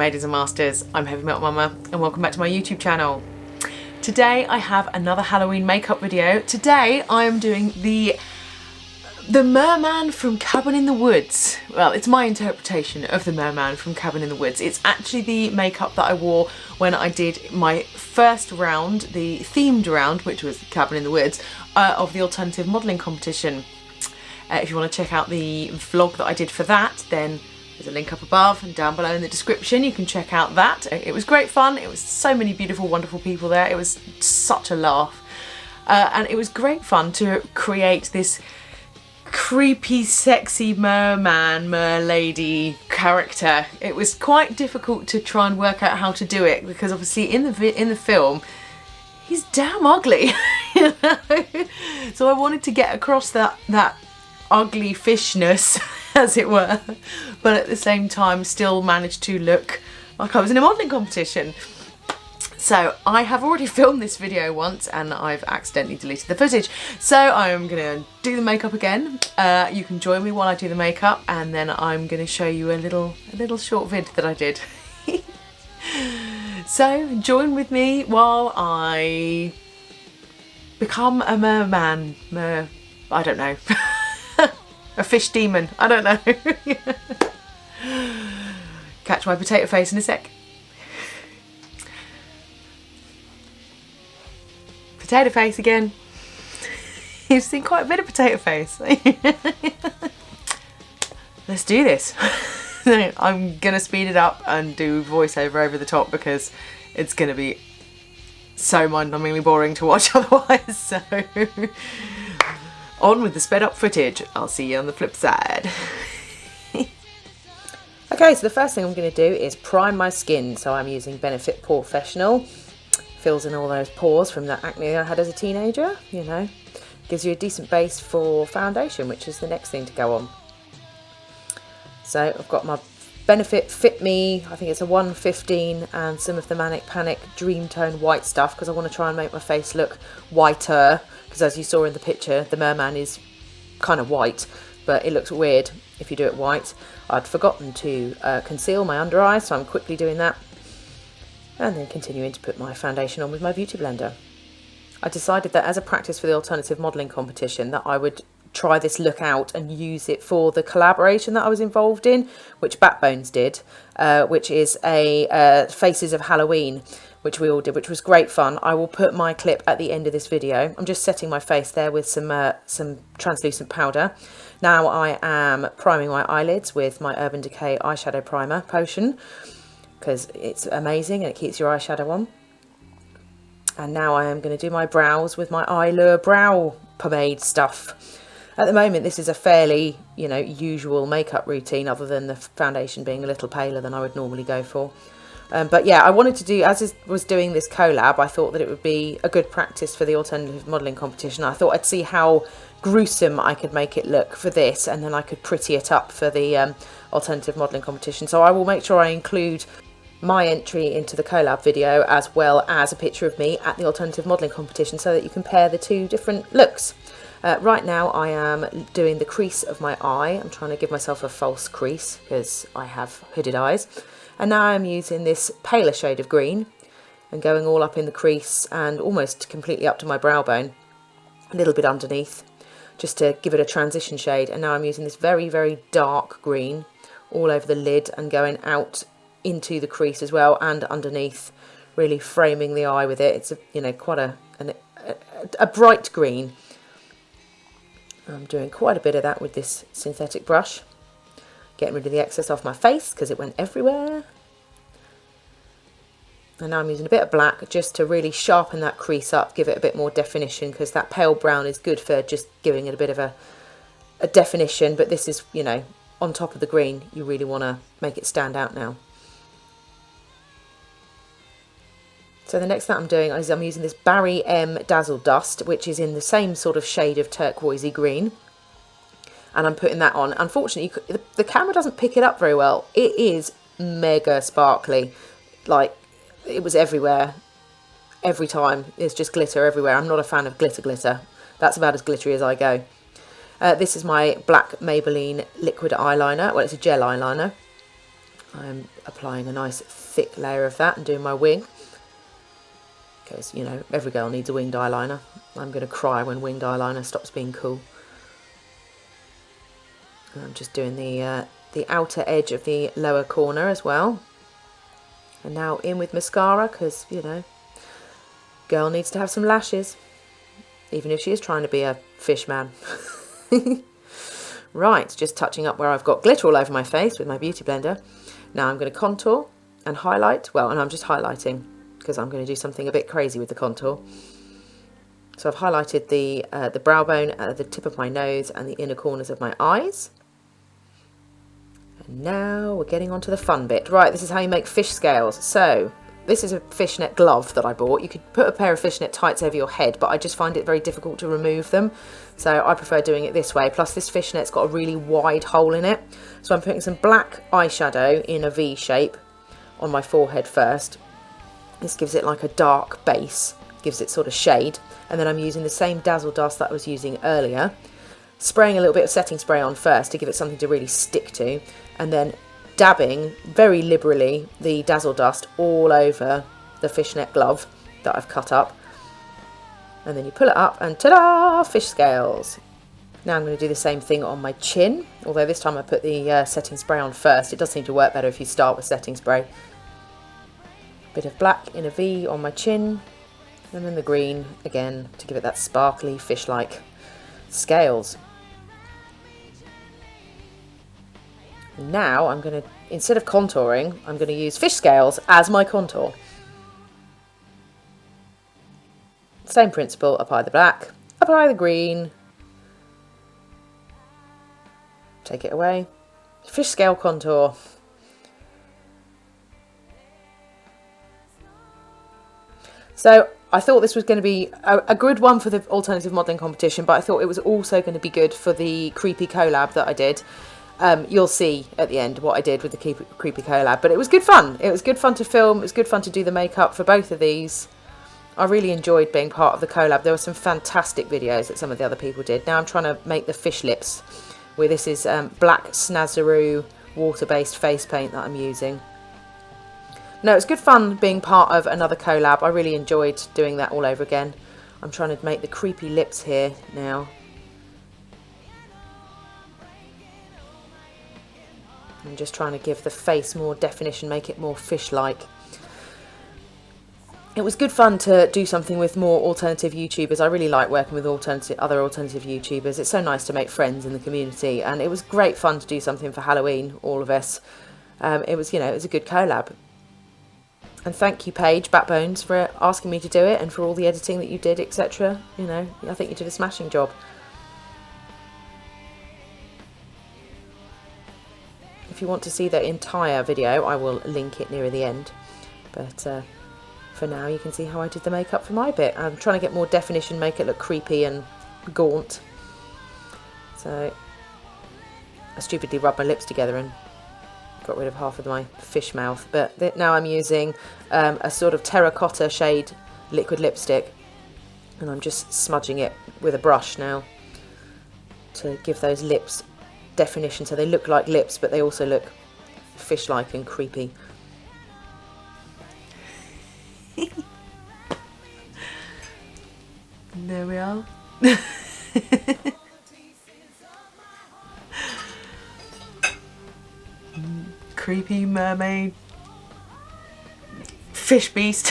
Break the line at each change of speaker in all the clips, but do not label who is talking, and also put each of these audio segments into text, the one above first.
Mermaids and Masters. I'm Heavy Metal Momma and welcome back to my YouTube channel. Today I have another Halloween makeup video. Today I am doing the Merman from Cabin in the Woods. Well, it's my interpretation of the Merman from Cabin in the Woods. It's actually the makeup that I wore when I did my first round, the themed round, which was Cabin in the Woods, of the alternative modelling competition. If you want to check out the vlog that I did for that, then there's a link up above and down below in the description. You can check out that. It was great fun. It was so many beautiful, wonderful people there. It was such a laugh. And it was great fun to create this creepy, sexy merman, merlady character. It was quite difficult to try and work out how to do it because obviously in the film, he's damn ugly. You know? So I wanted to get across that ugly fishness, as it were, but at the same time still managed to look like I was in a modelling competition. So I have already filmed this video once and I've accidentally deleted the footage, so I'm gonna do the makeup again. You can join me while I do the makeup, and then I'm gonna show you a little short vid that I did. So join with me while I become a merman, I don't know. A fish demon, I don't know. Catch my potato face in a sec. Potato face again. You've seen quite a bit of potato face. Let's do this. I'm gonna speed it up and do voiceover over the top because it's gonna be so mind-numbingly boring to watch otherwise, so on with the sped up footage. I'll see you on the flip side. Okay, so the first thing I'm going to do is prime my skin. So I'm using Benefit Professional. Fills in all those pores from that acne I had as a teenager, you know. Gives you a decent base for foundation, which is the next thing to go on. So I've got my Benefit Fit Me, I think it's a 115, and some of the Manic Panic Dream Tone white stuff because I want to try and make my face look whiter. Because as you saw in the picture, the merman is kind of white, but it looks weird if you do it white. I'd forgotten to conceal my under eye, so I'm quickly doing that. And then continuing to put my foundation on with my beauty blender. I decided that as a practice for the alternative modelling competition that I would try this look out and use it for the collaboration that I was involved in, which Backbones did, which is a Faces of Halloween, which we all did, which was great fun. I will put my clip at the end of this video. I'm just setting my face there with some translucent powder. Now I am priming my eyelids with my Urban Decay eyeshadow primer potion because it's amazing and it keeps your eyeshadow on. And now I am going to do my brows with my Eyelure brow pomade stuff. At the moment, this is a fairly, you know, usual makeup routine, other than the foundation being a little paler than I would normally go for. But yeah, I wanted to do, as I was doing this collab, I thought that it would be a good practice for the alternative modelling competition. I thought I'd see how gruesome I could make it look for this, and then I could pretty it up for the alternative modelling competition. So I will make sure I include my entry into the collab video as well as a picture of me at the alternative modelling competition so that you compare the two different looks. Right now I am doing the crease of my eye. I'm trying to give myself a false crease because I have hooded eyes. And now I'm using this paler shade of green and going all up in the crease and almost completely up to my brow bone, a little bit underneath, just to give it a transition shade. And now I'm using this very, very dark green all over the lid and going out into the crease as well and underneath, really framing the eye with it. It's quite a bright green. I'm doing quite a bit of that with this synthetic brush. Getting rid of the excess off my face because it went everywhere. And now I'm using a bit of black just to really sharpen that crease up, give it a bit more definition, because that pale brown is good for just giving it a bit of a definition, but this is, you know, on top of the green. You really want to make it stand out now. So the next thing I'm doing is I'm using this Barry M Dazzle Dust, which is in the same sort of shade of turquoisey green. And I'm putting that on. Unfortunately, the camera doesn't pick it up very well. It is mega sparkly. Like, it was everywhere. Every time. There's just glitter everywhere. I'm not a fan of glitter. That's about as glittery as I go. This is my black Maybelline liquid eyeliner. Well, it's a gel eyeliner. I'm applying a nice thick layer of that and doing my wing. Because, you know, every girl needs a winged eyeliner. I'm going to cry when winged eyeliner stops being cool. And I'm just doing the outer edge of the lower corner as well. And now in with mascara, because, you know, girl needs to have some lashes. Even if she is trying to be a fish man. Right, just touching up where I've got glitter all over my face with my beauty blender. Now I'm going to contour and highlight. Well, and I'm just highlighting because I'm going to do something a bit crazy with the contour. So I've highlighted the brow bone at the tip of my nose and the inner corners of my eyes. And now we're getting on to the fun bit. Right, this is how you make fish scales. So this is a fishnet glove that I bought. You could put a pair of fishnet tights over your head, but I just find it very difficult to remove them. So I prefer doing it this way. Plus this fishnet's got a really wide hole in it. So I'm putting some black eyeshadow in a V shape on my forehead first. This gives it like a dark base, gives it sort of shade. And then I'm using the same Dazzle Dust that I was using earlier. Spraying a little bit of setting spray on first to give it something to really stick to. And then dabbing very liberally the Dazzle Dust all over the fishnet glove that I've cut up. And then you pull it up and ta-da! Fish scales. Now I'm going to do the same thing on my chin, although this time I put the setting spray on first. It does seem to work better if you start with setting spray. Bit of black in a V on my chin, and then the green again to give it that sparkly fish-like scales. Now I'm going to, instead of contouring, I'm going to use fish scales as my contour. Same principle, apply the black, apply the green, take it away, fish scale contour. So I thought this was going to be a good one for the alternative modelling competition, but I thought it was also going to be good for the creepy collab that I did. You'll see at the end what I did with the creepy collab, but it was good fun. It was good fun to film. It was good fun to do the makeup for both of these. I really enjoyed being part of the collab. There were some fantastic videos that some of the other people did. Now I'm trying to make the fish lips, where this is black Snazaroo water-based face paint that I'm using. No, it's good fun being part of another collab. I really enjoyed doing that all over again. I'm trying to make the creepy lips here now. I'm just trying to give the face more definition, make it more fish-like. It was good fun to do something with more alternative YouTubers. I really like working with other alternative YouTubers. It's so nice to make friends in the community, and it was great fun to do something for Halloween, all of us. It was, you know, it was a good collab. And thank you, Paige Backbones, for asking me to do it and for all the editing that you did, etc. You know, I think you did a smashing job. If you want to see the entire video, I will link it near the end. But for now, you can see how I did the makeup for my bit. I'm trying to get more definition, make it look creepy and gaunt. So I stupidly rubbed my lips together and got rid of half of my fish mouth. But now I'm using a sort of terracotta shade liquid lipstick, and I'm just smudging it with a brush now to give those lips definition, so they look like lips but they also look fish-like and creepy. There we are. Creepy mermaid fish beast.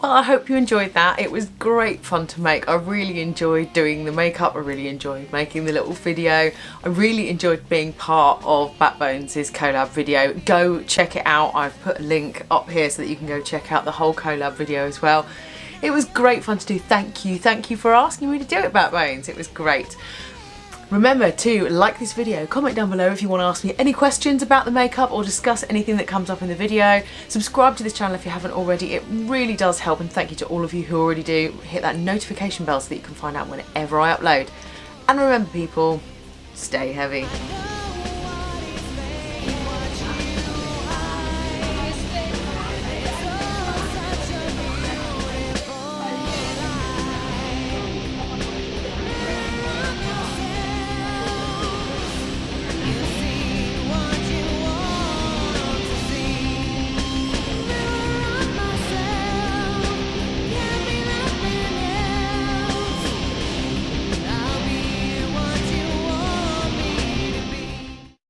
Well, I hope you enjoyed that. It was great fun to make. I really enjoyed doing the makeup. I really enjoyed making the little video. I really enjoyed being part of Backbones' collab video. Go check it out. I've put a link up here so that you can go check out the whole collab video as well. It was great fun to do. Thank you for asking me to do it, Backbones. It was great. Remember to like this video, comment down below if you want to ask me any questions about the makeup or discuss anything that comes up in the video. Subscribe to this channel if you haven't already, it really does help, and thank you to all of you who already do. Hit that notification bell so that you can find out whenever I upload. And remember people, stay heavy.